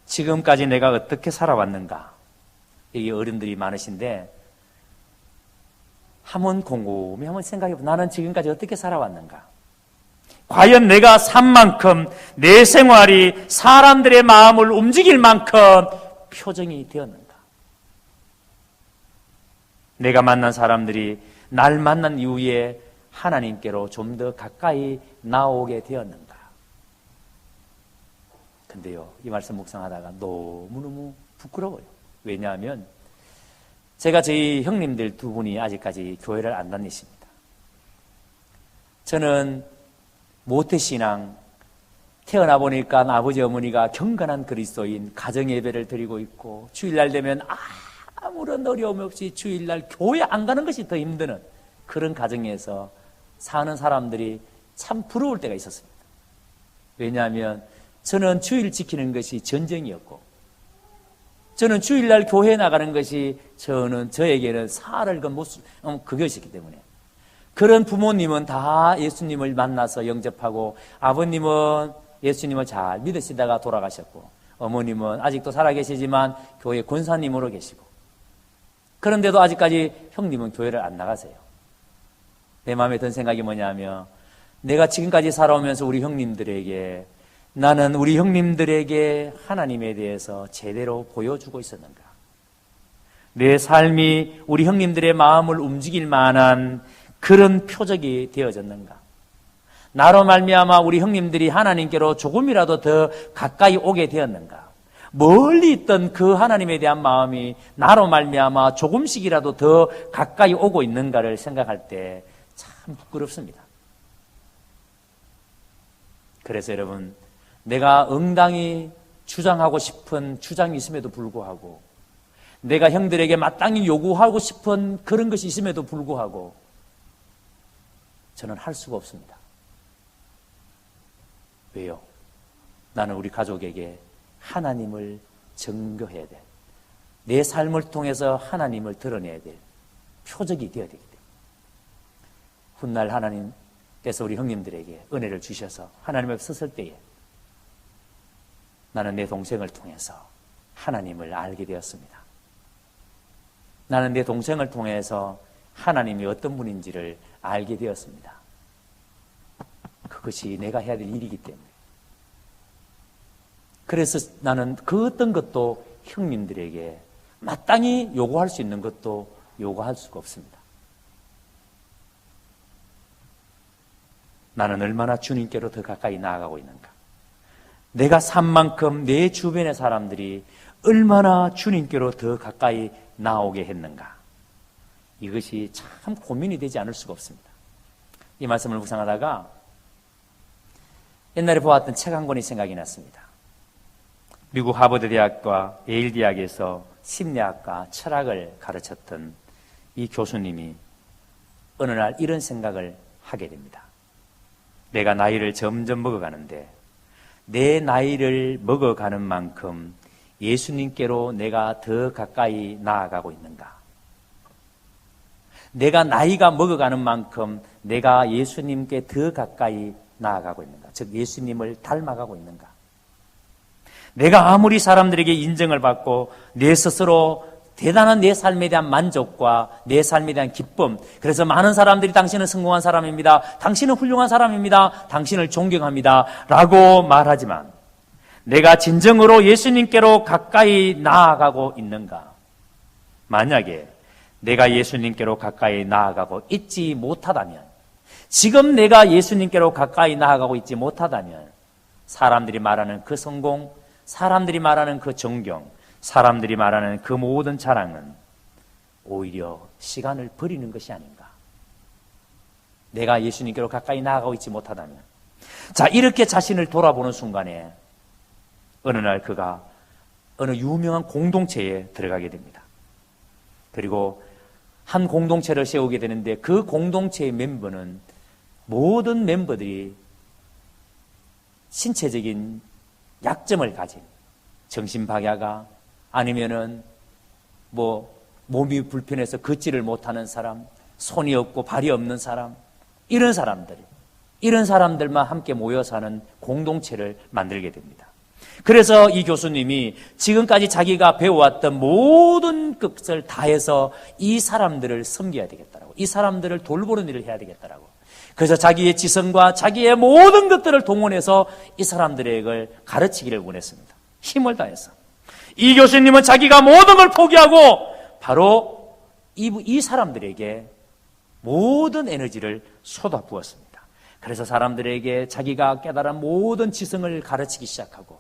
지금까지 내가 어떻게 살아왔는가? 여기 어른들이 많으신데 한번 곰곰이 한번 생각해보면 나는 지금까지 어떻게 살아왔는가? 과연 내가 산 만큼 내 생활이 사람들의 마음을 움직일 만큼 표정이 되었는가? 내가 만난 사람들이 날 만난 이후에 하나님께로 좀 더 가까이 나오게 되었는가? 근데요, 이 말씀 묵상하다가 너무너무 부끄러워요. 왜냐하면 제가 저희 형님들 두 분이 아직까지 교회를 안 다니십니다. 저는 모태신앙, 태어나 보니까 아버지 어머니가 경건한 그리스도인, 가정예배를 드리고 있고 주일날 되면 아무런 어려움 없이 주일날 교회 안 가는 것이 더 힘드는 그런 가정에서 사는 사람들이 참 부러울 때가 있었습니다. 왜냐하면 저는 주일 지키는 것이 전쟁이었고, 저는 주일날 교회에 나가는 것이 저에게는 살을 건 그것이기 때문에, 그런 부모님은 다 예수님을 만나서 영접하고, 아버님은 예수님을 잘 믿으시다가 돌아가셨고, 어머님은 아직도 살아계시지만 교회 권사님으로 계시고, 그런데도 아직까지 형님은 교회를 안 나가세요. 내 마음에 든 생각이 뭐냐면, 내가 지금까지 살아오면서 우리 형님들에게, 나는 우리 형님들에게 하나님에 대해서 제대로 보여주고 있었는가? 내 삶이 우리 형님들의 마음을 움직일 만한 그런 표적이 되어졌는가? 나로 말미암아 우리 형님들이 하나님께로 조금이라도 더 가까이 오게 되었는가? 멀리 있던 그 하나님에 대한 마음이 나로 말미암아 조금씩이라도 더 가까이 오고 있는가를 생각할 때 참 부끄럽습니다. 그래서 여러분, 내가 응당히 주장하고 싶은 주장이 있음에도 불구하고, 내가 형들에게 마땅히 요구하고 싶은 그런 것이 있음에도 불구하고 저는 할 수가 없습니다. 왜요? 나는 우리 가족에게 하나님을 증거해야 돼. 내 삶을 통해서 하나님을 드러내야 될 표적이 되어야 되기 때문에, 훗날 하나님께서 우리 형님들에게 은혜를 주셔서 하나님 앞에 섰을 때에 나는 내 동생을 통해서 하나님을 알게 되었습니다. 나는 내 동생을 통해서 하나님이 어떤 분인지를 알게 되었습니다. 그것이 내가 해야 될 일이기 때문에, 그래서 나는 그 어떤 것도 형님들에게 마땅히 요구할 수 있는 것도 요구할 수가 없습니다. 나는 얼마나 주님께로 더 가까이 나아가고 있는가? 내가 산 만큼 내 주변의 사람들이 얼마나 주님께로 더 가까이 나오게 했는가? 이것이 참 고민이 되지 않을 수가 없습니다. 이 말씀을 묵상하다가 옛날에 보았던 책 한 권이 생각이 났습니다. 미국 하버드 대학과 예일 대학에서 심리학과 철학을 가르쳤던 이 교수님이 어느 날 이런 생각을 하게 됩니다. 내가 나이를 점점 먹어가는데 내 나이를 먹어가는 만큼 예수님께로 내가 더 가까이 나아가고 있는가? 내가 나이가 먹어가는 만큼 내가 예수님께 더 가까이 나아가고 있는가? 즉 예수님을 닮아가고 있는가? 내가 아무리 사람들에게 인정을 받고 내 스스로 대단한 내 삶에 대한 만족과 내 삶에 대한 기쁨, 그래서 많은 사람들이 당신은 성공한 사람입니다, 당신은 훌륭한 사람입니다, 당신을 존경합니다 라고 말하지만 내가 진정으로 예수님께로 가까이 나아가고 있는가? 만약에 내가 예수님께로 가까이 나아가고 있지 못하다면, 지금 내가 예수님께로 가까이 나아가고 있지 못하다면 사람들이 말하는 그 성공, 사람들이 말하는 그 존경, 사람들이 말하는 그 모든 자랑은 오히려 시간을 버리는 것이 아닌가? 내가 예수님께로 가까이 나아가고 있지 못하다면. 자, 이렇게 자신을 돌아보는 순간에 어느 날 그가 어느 유명한 공동체에 들어가게 됩니다. 그리고 한 공동체를 세우게 되는데 그 공동체의 멤버는 모든 멤버들이 신체적인 약점을 가진, 정신박야가 아니면은 몸이 불편해서 걷지를 못하는 사람, 손이 없고 발이 없는 사람, 이런 사람들만 함께 모여 사는 공동체를 만들게 됩니다. 그래서 이 교수님이 지금까지 자기가 배워왔던 모든 것을 다해서 이 사람들을 섬겨야 되겠다라고, 이 사람들을 돌보는 일을 해야 되겠다라고. 그래서 자기의 지성과 자기의 모든 것들을 동원해서 이 사람들에게 가르치기를 원했습니다. 힘을 다해서. 이 교수님은 자기가 모든 걸 포기하고 바로 이 사람들에게 모든 에너지를 쏟아부었습니다. 그래서 사람들에게 자기가 깨달은 모든 지성을 가르치기 시작하고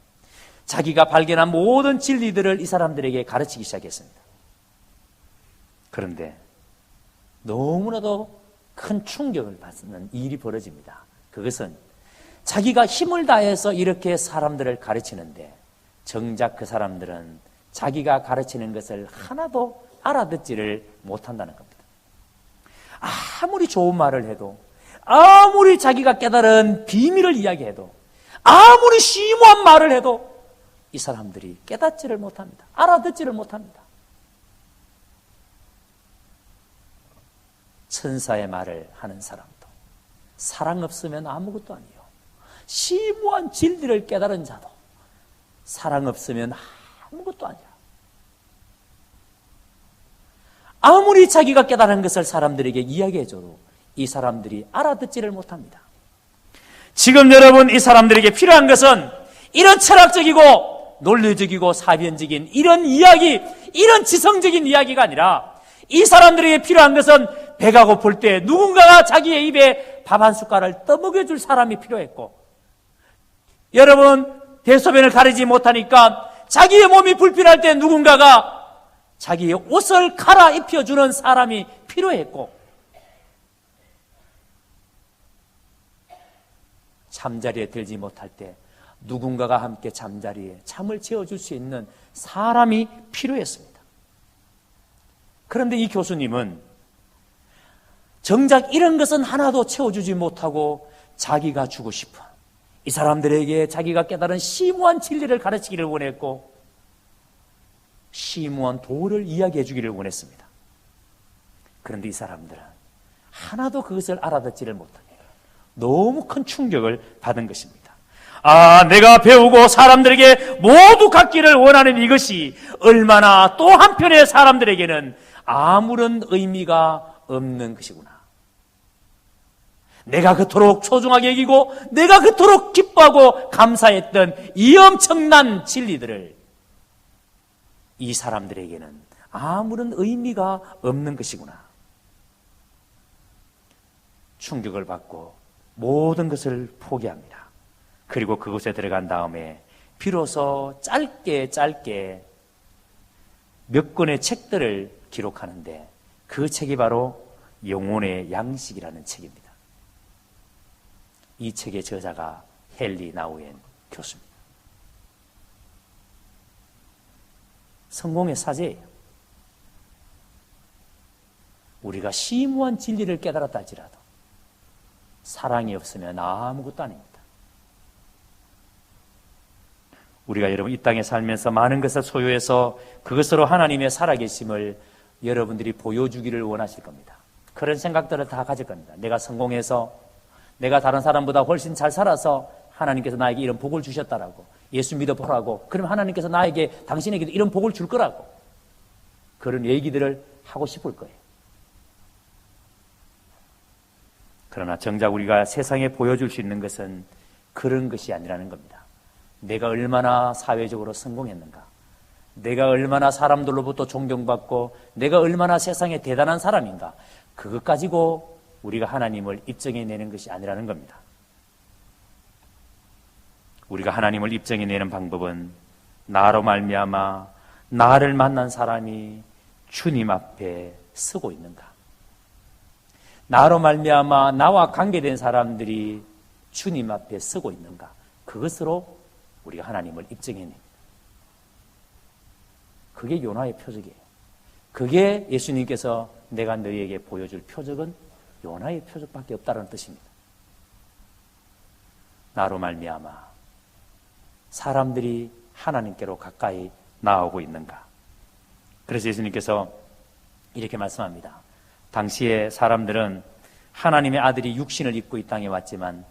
자기가 발견한 모든 진리들을 이 사람들에게 가르치기 시작했습니다. 그런데 너무나도 큰 충격을 받는 일이 벌어집니다. 그것은 자기가 힘을 다해서 이렇게 사람들을 가르치는데 정작 그 사람들은 자기가 가르치는 것을 하나도 알아듣지를 못한다는 겁니다. 아무리 좋은 말을 해도, 아무리 자기가 깨달은 비밀을 이야기해도, 아무리 심오한 말을 해도 이 사람들이 깨닫지를 못합니다. 알아듣지를 못합니다. 천사의 말을 하는 사람도 사랑 없으면 아무것도 아니에요. 심오한 진리를 깨달은 자도 사랑 없으면 아무것도 아니야. 아무리 자기가 깨달은 것을 사람들에게 이야기해줘도 이 사람들이 알아듣지를 못합니다. 지금 여러분, 이 사람들에게 필요한 것은 이런 철학적이고 논리적이고 사변적인 이런 이야기, 이런 지성적인 이야기가 아니라 이 사람들에게 필요한 것은 배가 고플 때 누군가가 자기의 입에 밥 한 숟갈을 떠먹여줄 사람이 필요했고, 여러분 대소변을 가리지 못하니까 자기의 몸이 불편할 때 누군가가 자기의 옷을 갈아입혀주는 사람이 필요했고, 잠자리에 들지 못할 때 누군가가 함께 잠자리에 잠을 재워줄 수 있는 사람이 필요했습니다. 그런데 이 교수님은 정작 이런 것은 하나도 채워주지 못하고 자기가 주고 싶어 이 사람들에게 자기가 깨달은 심오한 진리를 가르치기를 원했고 심오한 도를 이야기해 주기를 원했습니다. 그런데 이 사람들은 하나도 그것을 알아듣지를 못합니다. 너무 큰 충격을 받은 것입니다. 내가 배우고 사람들에게 모두 갖기를 원하는 이것이 얼마나 또 한편의 사람들에게는 아무런 의미가 없는 것이구나. 내가 그토록 소중하게 여기고 내가 그토록 기뻐하고 감사했던 이 엄청난 진리들을 이 사람들에게는 아무런 의미가 없는 것이구나. 충격을 받고 모든 것을 포기합니다. 그리고 그곳에 들어간 다음에 비로소 짧게 몇 권의 책들을 기록하는데 그 책이 바로 영혼의 양식이라는 책입니다. 이 책의 저자가 헨리 나우엔 교수입니다. 성공의 사제예요. 우리가 심오한 진리를 깨달았다 할지라도 사랑이 없으면 아무것도 아닙니다. 우리가 여러분 이 땅에 살면서 많은 것을 소유해서 그것으로 하나님의 살아계심을 여러분들이 보여주기를 원하실 겁니다. 그런 생각들을 다 가질 겁니다. 내가 성공해서 내가 다른 사람보다 훨씬 잘 살아서 하나님께서 나에게 이런 복을 주셨다라고, 예수 믿어보라고, 그럼 하나님께서 나에게, 당신에게도 이런 복을 줄 거라고, 그런 얘기들을 하고 싶을 거예요. 그러나 정작 우리가 세상에 보여줄 수 있는 것은 그런 것이 아니라는 겁니다. 내가 얼마나 사회적으로 성공했는가, 내가 얼마나 사람들로부터 존경받고 내가 얼마나 세상에 대단한 사람인가, 그것 가지고 우리가 하나님을 입증해내는 것이 아니라는 겁니다. 우리가 하나님을 입증해내는 방법은 나로 말미암아 나를 만난 사람이 주님 앞에 서고 있는가, 나로 말미암아 나와 관계된 사람들이 주님 앞에 서고 있는가, 그것으로 우리가 하나님을 입증해냅니다. 그게 요나의 표적이에요. 그게 예수님께서 내가 너희에게 보여줄 표적은 요나의 표적밖에 없다는 뜻입니다. 나로 말미암아 사람들이 하나님께로 가까이 나오고 있는가. 그래서 예수님께서 이렇게 말씀합니다. 당시에 사람들은 하나님의 아들이 육신을 입고 이 땅에 왔지만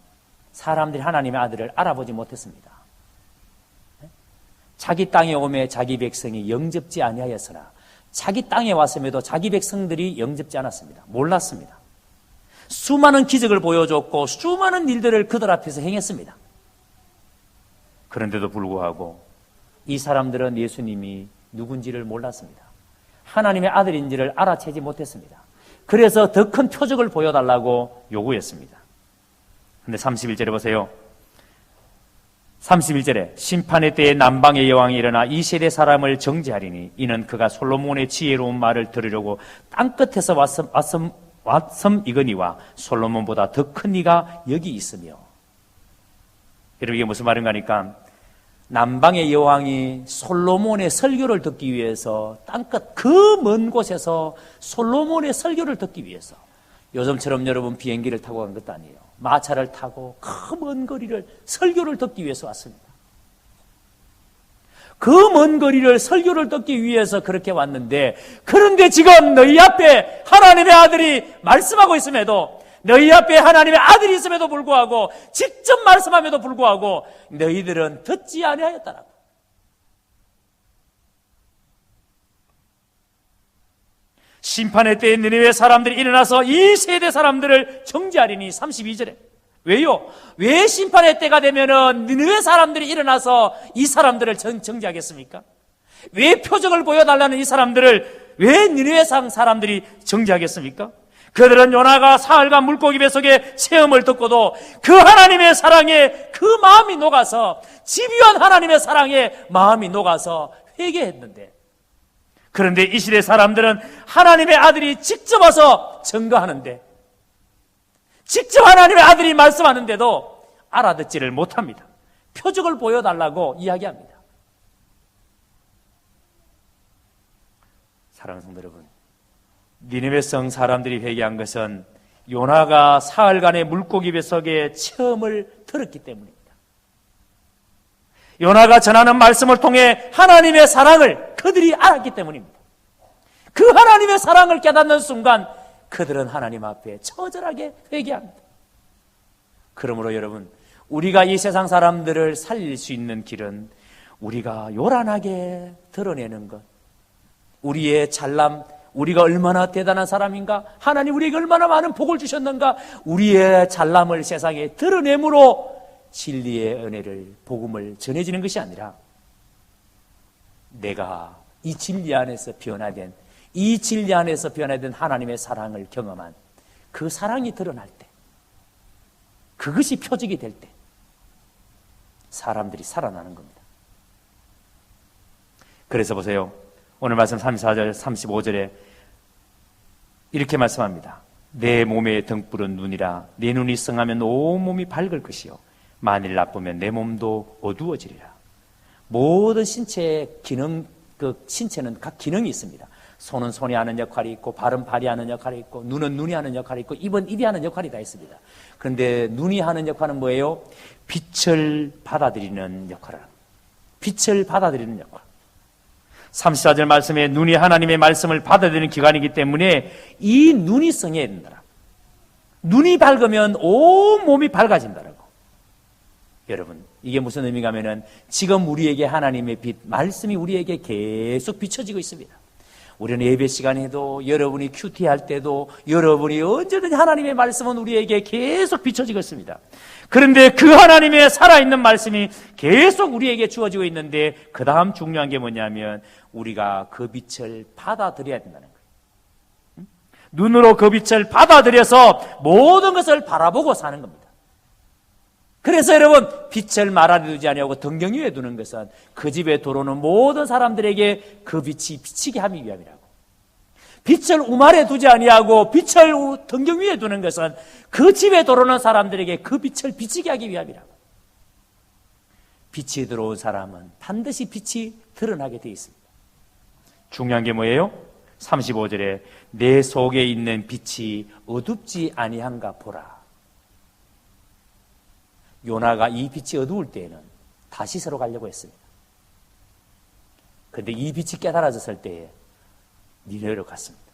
사람들이 하나님의 아들을 알아보지 못했습니다. 자기 땅에 오매 자기 백성이 영접지 아니하였으나 자기 땅에 왔음에도 자기 백성들이 영접지 않았습니다. 몰랐습니다. 수많은 기적을 보여줬고 수많은 일들을 그들 앞에서 행했습니다. 그런데도 불구하고 이 사람들은 예수님이 누군지를 몰랐습니다. 하나님의 아들인지를 알아채지 못했습니다. 그래서 더 큰 표적을 보여달라고 요구했습니다. 근데 31절에 보세요. 31절에 심판의 때에 남방의 여왕이 일어나 이 세대 사람을 정죄하리니 이는 그가 솔로몬의 지혜로운 말을 들으려고 땅끝에서 왔음이거니와 솔로몬보다 더 큰 이가 여기 있으며. 여러분 이게 무슨 말인가 하니까 남방의 여왕이 솔로몬의 설교를 듣기 위해서 땅끝 그 먼 곳에서 솔로몬의 설교를 듣기 위해서, 요즘처럼 여러분 비행기를 타고 간 것도 아니에요. 마차를 타고 그 먼 거리를 설교를 듣기 위해서 왔습니다. 그 먼 거리를 설교를 듣기 위해서 그렇게 왔는데, 그런데 지금 너희 앞에 하나님의 아들이 말씀하고 있음에도, 너희 앞에 하나님의 아들이 있음에도 불구하고, 직접 말씀함에도 불구하고 너희들은 듣지 아니하였다라고. 심판의 때에 니느웨 사람들이 일어나서 이 세대 사람들을 정죄하리니. 32절에 왜요? 왜 심판의 때가 되면은 니느웨 사람들이 일어나서 이 사람들을 정죄하겠습니까? 왜 표적을 보여달라는 이 사람들을 왜 니느웨 사람들이 정죄하겠습니까? 그들은 요나가 사흘간 물고기 뱃속에 체험을 듣고도 그 하나님의 사랑에 그 마음이 녹아서, 집요한 하나님의 사랑에 마음이 녹아서 회개했는데, 그런데 이 시대 사람들은 하나님의 아들이 직접 와서 증거하는데, 직접 하나님의 아들이 말씀하는데도 알아듣지를 못합니다. 표적을 보여달라고 이야기합니다. 사랑하는 성도 여러분, 니느웨 성 사람들이 회개한 것은 요나가 사흘간의 물고기 뱃속의 체험을 들었기 때문입니다. 요나가 전하는 말씀을 통해 하나님의 사랑을 그들이 알았기 때문입니다. 그 하나님의 사랑을 깨닫는 순간 그들은 하나님 앞에 처절하게 회개합니다. 그러므로 여러분, 우리가 이 세상 사람들을 살릴 수 있는 길은 우리가 요란하게 드러내는 것, 우리의 잘남, 우리가 얼마나 대단한 사람인가, 하나님 우리에게 얼마나 많은 복을 주셨는가, 우리의 잘남을 세상에 드러내므로 진리의 은혜를, 복음을 전해지는 것이 아니라, 내가 이 진리 안에서 변화된, 이 진리 안에서 변화된 하나님의 사랑을 경험한 그 사랑이 드러날 때, 그것이 표적이 될 때 사람들이 살아나는 겁니다. 그래서 보세요. 오늘 말씀 34절, 35절에 이렇게 말씀합니다. 내 몸의 등불은 눈이라. 내 눈이 성하면 온 몸이 밝을 것이요 만일 나쁘면 내 몸도 어두워지리라. 모든 신체의 기능, 그 신체는 각 기능이 있습니다. 손은 손이 하는 역할이 있고, 발은 발이 하는 역할이 있고, 눈은 눈이 하는 역할이 있고, 입은 입이 하는 역할이 다 있습니다. 그런데 눈이 하는 역할은 뭐예요? 빛을 받아들이는 역할을 합니다. 빛을 받아들이는 역할. 34절 말씀에 눈이 하나님의 말씀을 받아들이는 기관이기 때문에 이 눈이 성해야 된다. 눈이 밝으면 온 몸이 밝아진다라고. 여러분, 이게 무슨 의미가 하면은 지금 우리에게 하나님의 빛, 말씀이 우리에게 계속 비춰지고 있습니다. 우리는 예배 시간에도, 여러분이 큐티 할 때도, 여러분이 언제든지 하나님의 말씀은 우리에게 계속 비춰지고 있습니다. 그런데 그 하나님의 살아있는 말씀이 계속 우리에게 주어지고 있는데, 그 다음 중요한 게 뭐냐면 우리가 그 빛을 받아들여야 된다는 거예요. 눈으로 그 빛을 받아들여서 모든 것을 바라보고 사는 겁니다. 그래서 여러분, 빛을 말아내 두지 아니하고 등경 위에 두는 것은 그 집에 들어오는 모든 사람들에게 그 빛이 비치게 하기 위함이라고. 빛을 우말에 두지 아니하고 빛을 등경 위에 두는 것은 그 집에 들어오는 사람들에게 그 빛을 비치게 하기 위함이라고. 빛이 들어온 사람은 반드시 빛이 드러나게 되어 있습니다. 중요한 게 뭐예요? 35절에 내 속에 있는 빛이 어둡지 아니한가 보라. 요나가 이 빛이 어두울 때에는 다시스로 가려고 했습니다. 그런데 이 빛이 깨달아졌을 때에 니느웨로 갔습니다.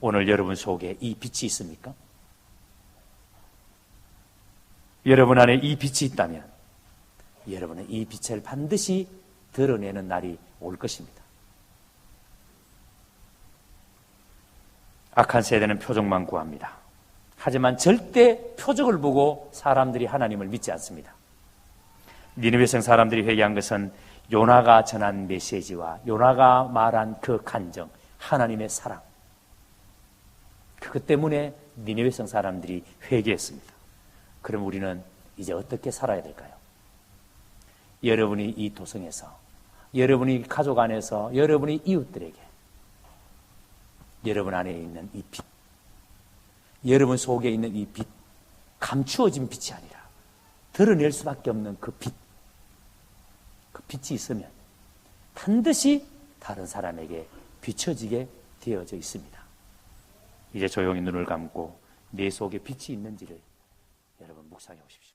오늘 여러분 속에 이 빛이 있습니까? 여러분 안에 이 빛이 있다면 여러분은 이 빛을 반드시 드러내는 날이 올 것입니다. 악한 세대는 표적만 구합니다. 하지만 절대 표적을 보고 사람들이 하나님을 믿지 않습니다. 니느웨 성 사람들이 회개한 것은 요나가 전한 메시지와 요나가 말한 그 간정, 하나님의 사랑, 그것 때문에 니느웨 성 사람들이 회개했습니다. 그럼 우리는 이제 어떻게 살아야 될까요? 여러분이 이 도성에서, 여러분이 가족 안에서, 여러분이 이웃들에게 여러분 안에 있는 이 빛, 여러분 속에 있는 이 빛, 감추어진 빛이 아니라 드러낼 수밖에 없는 그 빛, 그 빛이 있으면 반드시 다른 사람에게 비춰지게 되어져 있습니다. 이제 조용히 눈을 감고 내 속에 빛이 있는지를 여러분 묵상해 보십시오.